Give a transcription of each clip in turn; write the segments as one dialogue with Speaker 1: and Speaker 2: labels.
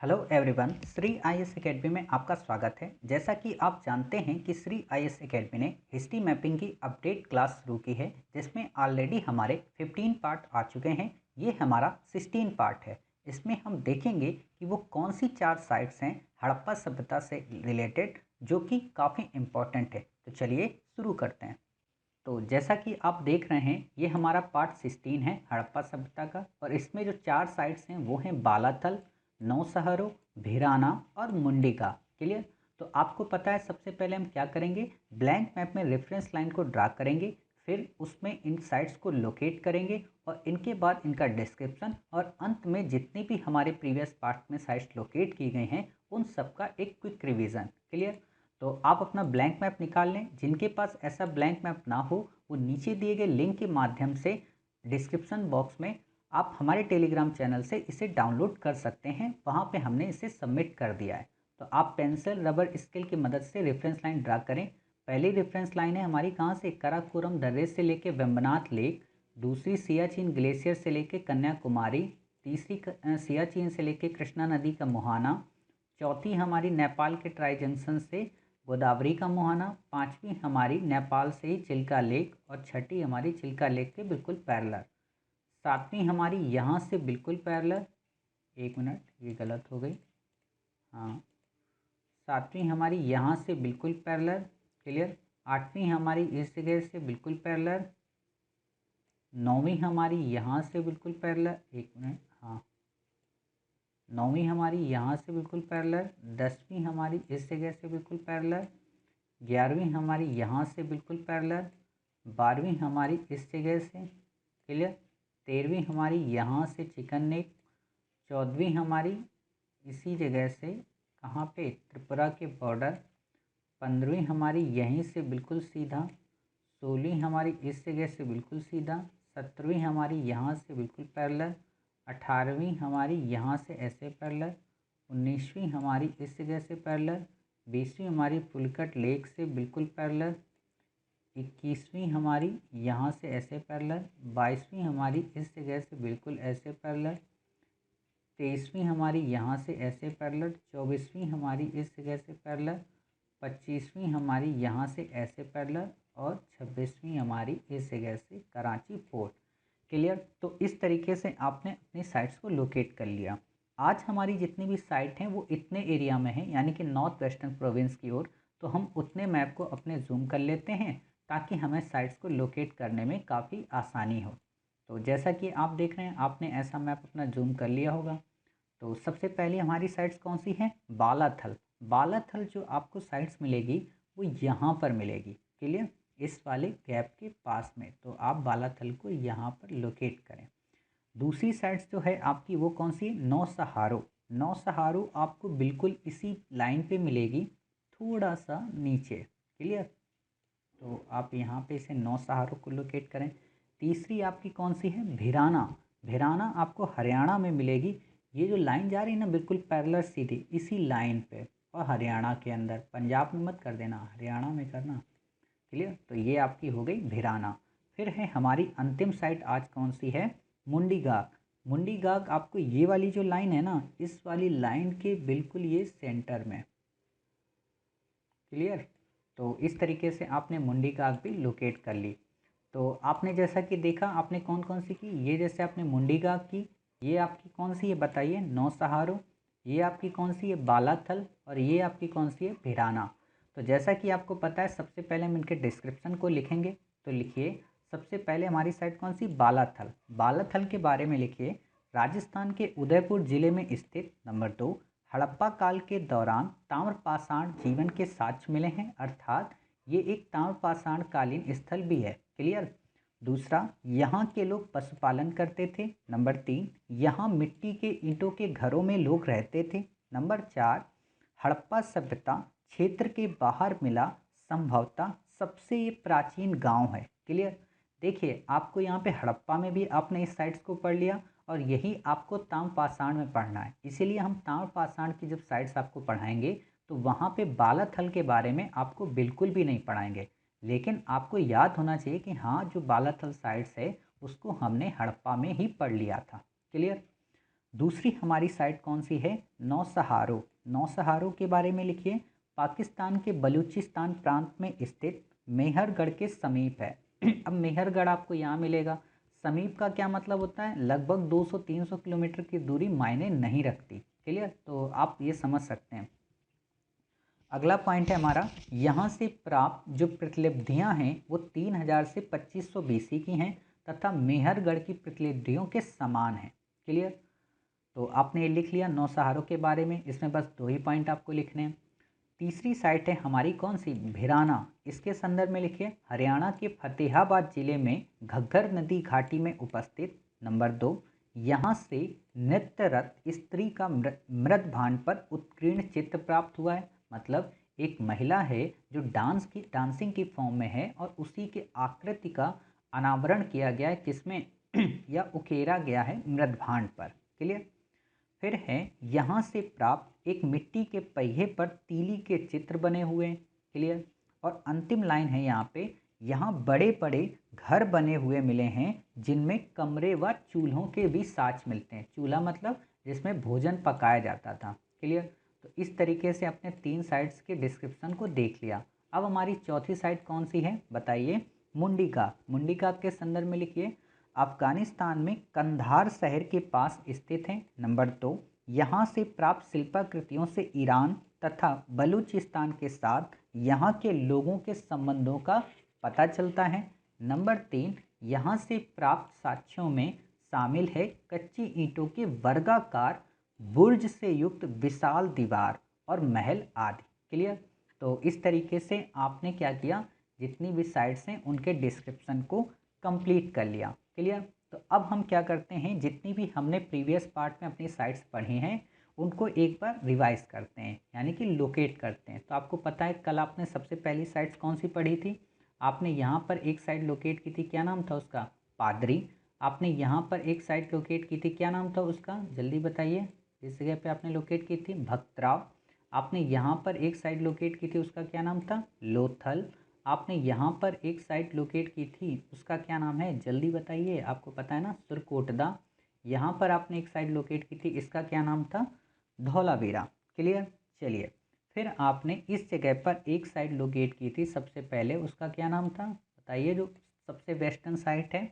Speaker 1: Hello everyone, Shri IAS academy में आपका स्वागत है। जैसा कि आप जानते हैं कि श्री आईएएस एकेडमी ने हिस्ट्री मैपिंग की अपडेट क्लास शुरू की है, जिसमें ऑलरेडी हमारे 15 पार्ट आ चुके हैं। ये हमारा 16 पार्ट है। इसमें हम देखेंगे कि वो कौन सी 4 साइट्स हैं हड़प्पा सभ्यता से रिलेटेड, जो कि काफ़ी इम्पोर्टेंट है। तो चलिए शुरू करते हैं। तो जैसा कि आप देख रहे हैं, ये हमारा पार्ट 16 है हड़प्पा सभ्यता का, और इसमें जो 4 साइट्स हैं वो हैं बालाथल, नौसहारो, भिराना और मुंडिका। क्लियर। तो आपको पता है, सबसे पहले हम क्या करेंगे, ब्लैंक मैप में रेफरेंस लाइन को ड्रा करेंगे, फिर उसमें इन साइट्स को लोकेट करेंगे और इनके बाद इनका डिस्क्रिप्शन, और अंत में जितनी भी हमारे प्रीवियस पार्ट में साइट्स लोकेट की गई हैं उन सब का एक क्विक रिवीजन। क्लियर। तो आप अपना ब्लैंक मैप निकाल लें। जिनके पास ऐसा ब्लैंक मैप ना हो, वो नीचे दिए गए लिंक के माध्यम से डिस्क्रिप्शन बॉक्स में आप हमारे टेलीग्राम चैनल से इसे डाउनलोड कर सकते हैं। वहाँ पे हमने इसे सबमिट कर दिया है। तो आप पेंसिल रबर स्केल की मदद से रेफरेंस लाइन ड्रा करें। पहली रेफरेंस लाइन है हमारी कहाँ से, काराकोरम दर्रे से लेके वेम्बनाथ लेक। दूसरी सियाचिन ग्लेशियर से लेके कन्याकुमारी। तीसरी सियाचिन से लेके कृष्णा नदी का मुहाना। चौथी हमारी नेपाल के ट्राई जंक्शन से गोदावरी का मुहाना। पांचवी हमारी नेपाल से ही चिल्का लेक, और छठी हमारी चिल्का लेक के बिल्कुल पैरेलल। सातवीं हमारी यहाँ से बिल्कुल पैरेलल, एक मिनट ये गलत हो गई, हाँ, सातवीं हमारी यहाँ से बिल्कुल पैरेलल। क्लियर। आठवीं हमारी इस जगह से बिल्कुल पैरेलल। नौवीं हमारी यहाँ से बिल्कुल पैरेलल, एक मिनट, हाँ, नौवीं हमारी यहाँ से बिल्कुल पैरेलल। 10वीं हमारी इस जगह से बिल्कुल पैरेलल। 11वीं हमारी यहाँ से बिल्कुल पैरेलल। 12वीं हमारी इस जगह से। क्लियर। 13वीं हमारी यहाँ से चिकन नेक। 14वीं हमारी इसी जगह से, कहाँ पे, त्रिपुरा के बॉर्डर। 15वीं हमारी यहीं से बिल्कुल सीधा। 16वीं हमारी इस जगह से बिल्कुल सीधा। 17वीं हमारी यहाँ से बिल्कुल पैरेलल। 18वीं हमारी यहाँ से ऐसे पैरेलल। 19वीं हमारी इस जगह से पैरेलल। 20वीं हमारी पुलकट लेक से बिल्कुल पैरेलल। 21वीं हमारी यहाँ से ऐसे पैरेलल। 22वीं हमारी इस जगह से बिल्कुल ऐसे पैरेलल। 23वीं हमारी यहाँ से ऐसे पैरेलल। 24वीं हमारी इस जगह से पैरेलल। 25वीं हमारी यहाँ से ऐसे पैरेलल, और 26वीं हमारी इस जगह से कराची फोर्ट। क्लियर। तो इस तरीके से आपने अपनी साइट्स को लोकेट कर लिया। आज हमारी जितनी भी साइट हैं वो इतने एरिया में हैं, यानी कि नॉर्थ वेस्टर्न प्रोविंस की ओर। तो हम उतने मैप को अपने जूम कर लेते हैं ताकि हमें साइट्स को लोकेट करने में काफ़ी आसानी हो। तो जैसा कि आप देख रहे हैं, आपने ऐसा मैप अपना जूम कर लिया होगा। तो सबसे पहले हमारी साइट्स कौन सी हैं, बालाथल। बालाथल जो आपको साइट्स मिलेगी वो यहाँ पर मिलेगी। क्लियर। इस वाले गैप के पास में। तो आप बालाथल को यहाँ पर लोकेट करें। दूसरी साइट्स जो है आपकी वो कौन सी है, नौसहारो। नौसहारो आपको बिल्कुल इसी लाइन पे मिलेगी, थोड़ा सा नीचे। क्लियर। तो आप यहाँ पे इसे नौसहारो को लोकेट करें। तीसरी आपकी कौन सी है, भिराना। भिराना आपको हरियाणा में मिलेगी। ये जो लाइन जा रही है ना बिल्कुल पैरेलल सीधी इसी लाइन पे, और हरियाणा के अंदर, पंजाब में मत कर देना, हरियाणा में करना। क्लियर। तो ये आपकी हो गई भिराना। फिर है हमारी अंतिम साइट आज कौन सी है, मुंडीगाग। मुंडीगाग आपको ये वाली जो लाइन है ना, इस वाली लाइन के बिल्कुल ये सेंटर में। क्लियर। तो इस तरीके से आपने मुंडीगाग भी लोकेट कर ली। तो आपने जैसा कि देखा, आपने कौन कौन सी की, ये जैसे आपने मुंडीगाग की, ये आपकी कौन सी है बताइए, नौसहारो। ये आपकी कौन सी है, बालाथल। और ये आपकी कौन सी है, भिराना। तो जैसा कि आपको पता है, सबसे पहले हम इनके डिस्क्रिप्शन को लिखेंगे। तो लिखिए, सबसे पहले हमारी साइट कौन सी, बालाथल। बालाथल के बारे में लिखिए, राजस्थान के उदयपुर जिले में स्थित। नंबर 2, हड़प्पा काल के दौरान ताम्रपाषाण जीवन के साक्ष्य मिले हैं, अर्थात ये एक ताम्रपाषाण कालीन स्थल भी है। क्लियर। दूसरा, यहाँ के लोग पशुपालन करते थे। नंबर 3, यहाँ मिट्टी के ईंटों के घरों में लोग रहते थे। नंबर 4, हड़प्पा सभ्यता क्षेत्र के बाहर मिला संभवतः सबसे ये प्राचीन गांव है। क्लियर। देखिए, आपको यहाँ पे हड़प्पा में भी आपने इस साइट्स को पढ़ लिया, और यही आपको ताम्रपाषाण में पढ़ना है। इसीलिए हम ताम्रपाषाण की जब साइट्स आपको पढ़ाएंगे तो वहाँ पे बालाथल के बारे में आपको बिल्कुल भी नहीं पढ़ाएंगे। लेकिन आपको याद होना चाहिए कि हाँ, जो बालाथल साइट्स है उसको हमने हड़प्पा में ही पढ़ लिया था। क्लियर। दूसरी हमारी साइट कौन सी है, नौसहारो। नौसहारो के बारे में लिखिए, पाकिस्तान के बलूचिस्तान प्रांत में स्थित मेहरगढ़ के समीप है। अब मेहरगढ़ आपको यहाँ मिलेगा। समीप का क्या मतलब होता है, लगभग 200-300 किलोमीटर की दूरी मायने नहीं रखती। क्लियर, तो आप ये समझ सकते हैं। अगला पॉइंट है हमारा, यहाँ से प्राप्त जो प्रतिलिपियाँ हैं वो 3000 से 2500 BC की हैं तथा मेहरगढ़ की प्रतिलिपियों के समान हैं। क्लियर, तो आपने ये लिख लिया नौसहारों के बारे में। इसमें बस 2 ही पॉइंट आपको लिखने हैं। तीसरी साइट है हमारी कौन सी, भिराना। इसके संदर्भ में लिखिए, हरियाणा के फतेहाबाद जिले में घग्गर नदी घाटी में उपस्थित। नंबर 2, यहाँ से नृत्यरत स्त्री का मृत भांड पर उत्कीर्ण चित्र प्राप्त हुआ है। मतलब एक महिला है जो डांसिंग की फॉर्म में है और उसी के आकृति का अनावरण किया गया है, किसमें या उकेरा गया है मृत भांड पर। क्लियर, फिर है यहाँ से प्राप्त एक मिट्टी के पहिए पर तीली के चित्र बने हुए हैं। क्लियर, और अंतिम लाइन है यहाँ पे, यहाँ बड़े बड़े घर बने हुए मिले हैं जिनमें कमरे व चूल्हों के भी साक्ष मिलते हैं। चूल्हा मतलब जिसमें भोजन पकाया जाता था। क्लियर, तो इस तरीके से अपने 3 साइट्स के डिस्क्रिप्शन को देख लिया। अब हमारी चौथी साइट कौन सी है बताइए, मुंडिका। मुंडिका के संदर्भ में लिखिए, अफगानिस्तान में कंधार शहर के पास स्थित है। नंबर 2, यहाँ से प्राप्त शिल्पाकृतियों से ईरान तथा बलूचिस्तान के साथ यहाँ के लोगों के संबंधों का पता चलता है। नंबर 3, यहाँ से प्राप्त साक्ष्यों में शामिल है कच्ची ईंटों के वर्गाकार बुर्ज से युक्त विशाल दीवार और महल आदि। क्लियर, तो इस तरीके से आपने क्या किया, जितनी भी साइट्स हैं उनके डिस्क्रिप्शन को कंप्लीट कर लिया। क्लियर, तो अब हम क्या करते हैं, जितनी भी हमने प्रीवियस पार्ट में अपनी साइट्स पढ़ी हैं उनको एक बार रिवाइज करते हैं, यानी कि लोकेट करते हैं। तो आपको पता है कल आपने सबसे पहली साइट्स कौन सी पढ़ी थी, आपने यहाँ पर एक साइट लोकेट की थी, क्या नाम था उसका, पादरी। आपने यहाँ पर एक साइट लोकेट की थी, क्या नाम था उसका, जल्दी बताइए, जिस जगह पे आपने लोकेट की थी, भक्तराव। आपने यहाँ पर एक साइट लोकेट की थी, उसका क्या नाम था, लोथल। आपने यहाँ पर एक साइट लोकेट की थी, उसका क्या नाम है, जल्दी बताइए, आपको पता है ना, सुरकोटदा। यहाँ पर आपने एक साइट लोकेट की थी, इसका क्या नाम था, धौलावीरा। क्लियर, चलिए, फिर आपने इस जगह पर एक साइट लोकेट की थी सबसे पहले, उसका क्या नाम था बताइए, जो सबसे वेस्टर्न साइट है,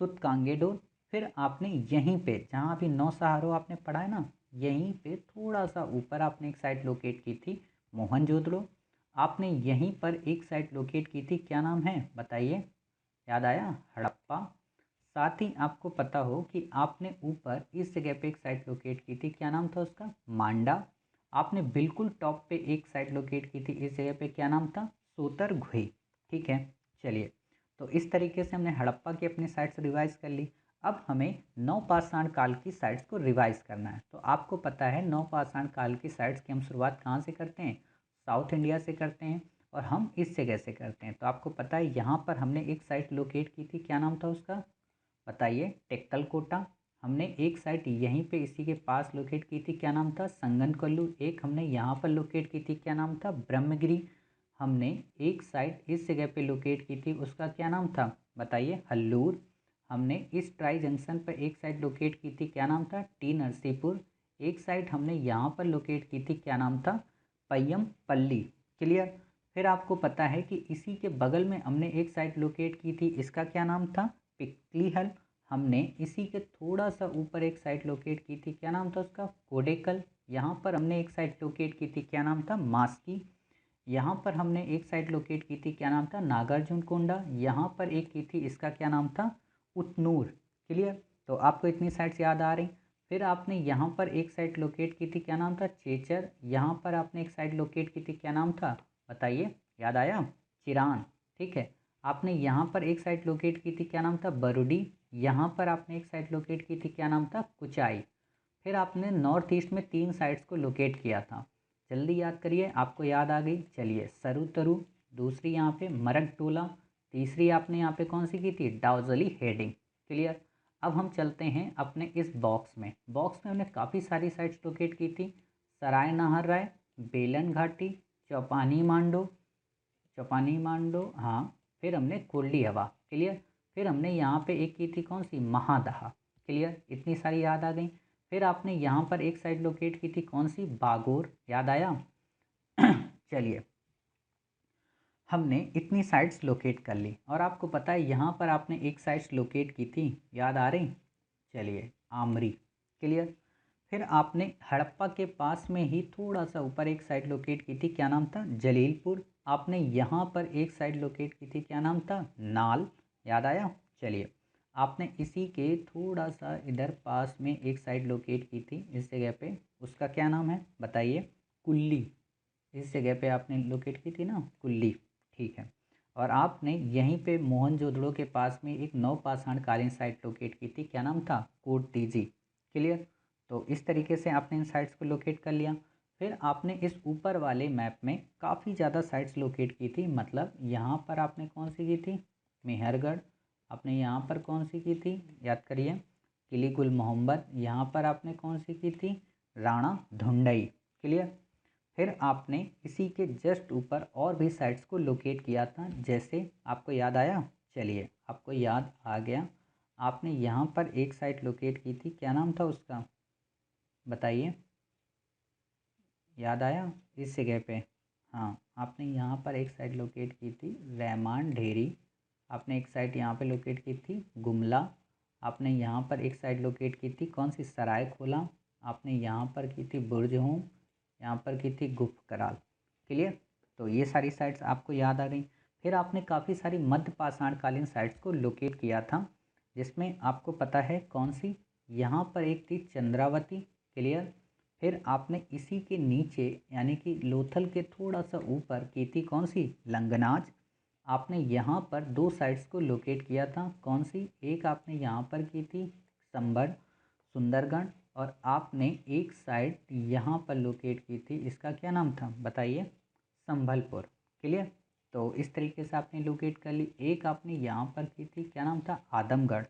Speaker 1: सुतकांगेडोर। फिर आपने यहीं पे जहाँ अभी नौसहारो आपने पढ़ा है ना, यहीं पे थोड़ा सा ऊपर आपने एक साइट लोकेट की थी, मोहनजोदड़ो। आपने यहीं पर एक साइट लोकेट की थी, क्या नाम है बताइए, याद आया, हड़प्पा। साथ ही आपको पता हो कि आपने ऊपर इस जगह पे एक साइट लोकेट की थी, क्या नाम था उसका, मांडा। आपने बिल्कुल टॉप पे एक साइट लोकेट की थी, इस जगह पे क्या नाम था, सोतरघुई। ठीक है, चलिए, तो इस तरीके से हमने हड़प्पा की अपनी साइट्स रिवाइज कर ली। अब हमें नवपाषाण काल की साइट्स को रिवाइज करना है। तो आपको पता है नवपाषाण काल की साइट्स की हम शुरुआत कहाँ से करते हैं, साउथ इंडिया से करते हैं, और हम इस जगह से करते हैं। तो आपको पता है यहाँ पर हमने एक साइट लोकेट की थी, क्या नाम था उसका बताइए, टेक्कल कोटा। हमने एक साइट यहीं पे इसी के पास लोकेट की थी, क्या नाम था, संगनकल्लू। एक हमने यहाँ पर लोकेट की थी, क्या नाम था, ब्रह्मगिरी। हमने एक साइट इस जगह पे लोकेट की थी, उसका क्या नाम था बताइए, हल्लूर। हमने इस ट्राई जंक्शन पर एक साइट लोकेट की थी, क्या नाम था, टी नरसीपुर। एक साइट हमने यहाँ पर लोकेट की थी, क्या नाम था, पय्यम पल्ली। क्लियर, फिर आपको पता है कि इसी के बगल में हमने एक साइट लोकेट की थी, इसका क्या नाम था, पिक्लीहल। हमने इसी के थोड़ा सा ऊपर एक साइट लोकेट की थी, क्या नाम था उसका, कोडेकल। यहाँ पर हमने एक साइट लोकेट की थी, क्या नाम था, मास्की। यहाँ पर हमने एक साइट लोकेट की थी, क्या नाम था, नागार्जुन कोंडा। यहाँ पर एक की थी, इसका क्या नाम था, उतनूर। क्लियर, तो आपको इतनी साइट्स याद आ रही। फिर आपने यहाँ पर एक साइट लोकेट की थी, क्या नाम था, चेचर। यहाँ पर आपने एक साइट लोकेट की थी, क्या नाम था बताइए, याद आया, चिरान। ठीक है, आपने यहाँ पर एक साइट लोकेट की थी, क्या नाम था, बरुडी। यहाँ पर आपने एक साइट लोकेट की थी, क्या नाम था, कुचाई। फिर आपने नॉर्थ ईस्ट में 3 साइट्स को लोकेट किया था, जल्दी याद करिए, आपको याद आ गई। चलिए, सरुतरु, दूसरी यहाँ पे मरगटोला, तीसरी आपने यहाँ पे कौन सी की थी, डाउजली हेडिंग। क्लियर, अब हम चलते हैं अपने इस बॉक्स में। बॉक्स में हमने काफ़ी सारी साइट्स लोकेट की थी, सराय नाहर राय, बेलन घाटी, चौपानी मांडो, चौपानी मांडो, हाँ। फिर हमने कोल्डी हवा। क्लियर, फिर हमने यहाँ पे एक की थी, कौन सी, महादहा। क्लियर, इतनी सारी याद आ गई। फिर आपने यहाँ पर एक साइड लोकेट की थी, कौन सी, बागोर, याद आया। चलिए, हमने इतनी साइट्स लोकेट कर ली और आपको पता है यहाँ पर आपने एक साइट्स लोकेट की थी, याद आ रही। चलिए, आमरी, क्लियर। फिर आपने हड़प्पा के पास में ही थोड़ा सा ऊपर एक साइट लोकेट की थी, क्या नाम था, जलीलपुर। आपने यहाँ पर एक साइट लोकेट की थी, क्या नाम था, नाल, याद आया। चलिए, आपने इसी के थोड़ा सा इधर पास में एक साइट लोकेट की थी इस जगह पे, उसका क्या नाम है बताइए, कुल्ली। इस जगह पे आपने लोकेट की थी ना, कुल्ली, ठीक है। और आपने यहीं पे मोहनजोदड़ो के पास में एक नवपाषाण कालीन साइट लोकेट की थी, क्या नाम था, कोटतीजी, क्लियर। तो इस तरीके से आपने इन साइट्स को लोकेट कर लिया। फिर आपने इस ऊपर वाले मैप में काफ़ी ज़्यादा साइट्स लोकेट की थी, मतलब यहाँ पर आपने कौन सी की थी, मेहरगढ़। आपने यहाँ पर कौन सी की थी, याद करिए, किली गुल मोहम्मद। यहाँ पर आपने कौन सी की थी, राणा धुंडई, क्लियर। फिर आपने इसी के जस्ट ऊपर और भी साइट्स को लोकेट किया था, जैसे आपको याद आया। चलिए, आपको याद आ गया। आपने यहाँ पर एक साइट लोकेट की थी, क्या नाम था उसका, बताइए, याद आया, इस जगह पे। हाँ, आपने यहाँ पर एक साइट लोकेट की थी, रहमान ढेरी। आपने एक साइट यहाँ पे लोकेट की थी, गुमला। आपने यहाँ पर एक साइट लोकेट की थी, कौन सी, सराय खोला। आपने यहाँ पर की थी बुर्ज होम, यहाँ पर की थी गुप्त कराल, क्लियर। तो ये सारी साइट्स आपको याद आ गई। फिर आपने काफ़ी सारी मध्य पाषाणकालीन साइट्स को लोकेट किया था, जिसमें आपको पता है कौन सी, यहाँ पर एक थी चंद्रावती, क्लियर। फिर आपने इसी के नीचे यानी कि लोथल के थोड़ा सा ऊपर की थी, कौन सी, लंगनाज। आपने यहाँ पर दो साइट्स को लोकेट किया था, कौन सी, एक आपने यहाँ पर की थी संबर सुंदरगढ़, और आपने एक साइट यहाँ पर लोकेट की थी, इसका क्या नाम था बताइए, संभलपुर, क्लियर। तो इस तरीके से आपने लोकेट कर ली। एक आपने यहाँ पर की थी, क्या नाम था, आदमगढ़,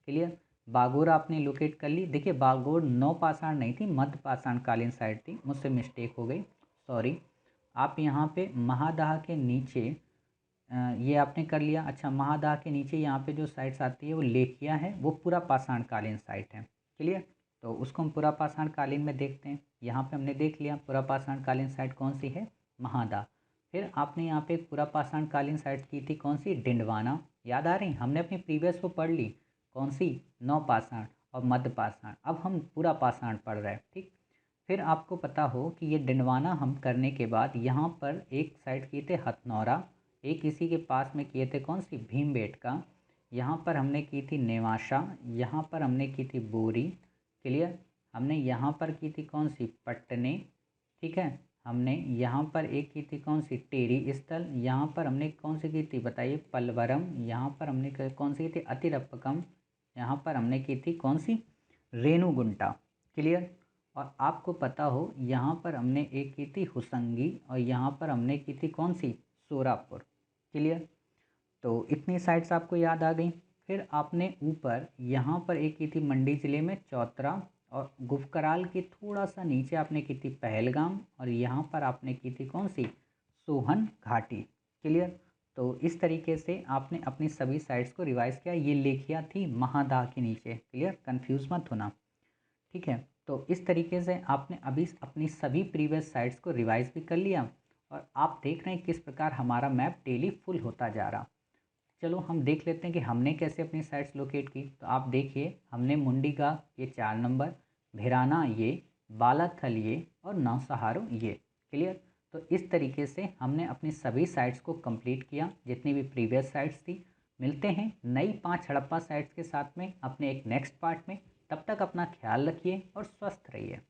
Speaker 1: क्लियर। बागोर आपने लोकेट कर ली। देखिए, बागोर नवपाषाण नहीं थी, मध्य पाषाण कालीन साइट थी, मुझसे मिस्टेक हो गई, सॉरी। आप यहाँ पे महादाह के नीचे ये आपने कर लिया। अच्छा, महादाह के नीचे यहाँ पे जो साइट्स आती है वो लेखिया है, वो पूरा पाषाण कालीन साइट है, क्लियर। तो उसको हम पूरा पाषाण कालीन में देखते हैं। यहाँ पे हमने देख लिया पूरा पाषाण कालीन साइट कौन सी है, महादाह। फिर आपने यहाँ पे पूरा पाषाण कालीन साइट की थी, कौन सी, डिंडवाना, याद आ रही। हमने अपनी प्रीवियस वो पढ़ ली, कौन सी, नवपाषाण और मध्य पाषाण। अब हम पूरा पाषाण पढ़ रहे हैं, ठीक। फिर आपको पता हो कि ये डिंडवाना हम करने के बाद यहाँ पर एक साइड किए थे हथनौरा, एक इसी के पास में किए थे, कौन सी, भीमबेटका। यहाँ पर हमने की थी नेवासा, यहाँ पर हमने की थी बोरी, क्लियर। हमने यहाँ पर की थी कौन सी, पट्टने, ठीक है। हमने यहाँ पर एक की थी कौन सी, टेरी स्थल। यहाँ पर हमने कौन सी की थी बताइए, पलवरम। यहाँ पर हमने कौन सी की थी, अतिरपकम। यहाँ पर हमने की थी कौन सी, रेणुगुंटा, क्लियर। और आपको पता हो यहाँ पर हमने एक की थी हुसंगी, और यहाँ पर हमने की थी कौन सी, सोरापुर, क्लियर। तो इतनी साइट्स आपको याद आ गई। फिर आपने ऊपर यहाँ पर एक की थी मंडी ज़िले में चौतरा, और गुफकराल के थोड़ा सा नीचे आपने की थी पहलगाम, और यहाँ पर आपने की थी कौन सी, सोहन घाटी, क्लियर। तो इस तरीके से आपने अपनी सभी साइट्स को रिवाइज किया। ये लेखिया थी महादाह के नीचे, क्लियर, कंफ्यूज मत होना, ठीक है। तो इस तरीके से आपने अभी अपनी सभी प्रीवियस साइट्स को रिवाइज भी कर लिया, और आप देख रहे हैं किस प्रकार हमारा मैप डेली फुल होता जा रहा। चलो हम देख लेते हैं कि हमने कैसे अपनी साइट्स लोकेट की। तो आप देखिए, हमने मुंडीगा ये 4 नंबर, भिराना ये, बालाथल ये, और नौसहारो ये, क्लियर। तो इस तरीके से हमने अपनी सभी साइट्स को कंप्लीट किया, जितनी भी प्रीवियस साइट्स थी। मिलते हैं नई 5 हड़प्पा साइट्स के साथ में अपने एक नेक्स्ट पार्ट में। तब तक अपना ख्याल रखिए और स्वस्थ रहिए।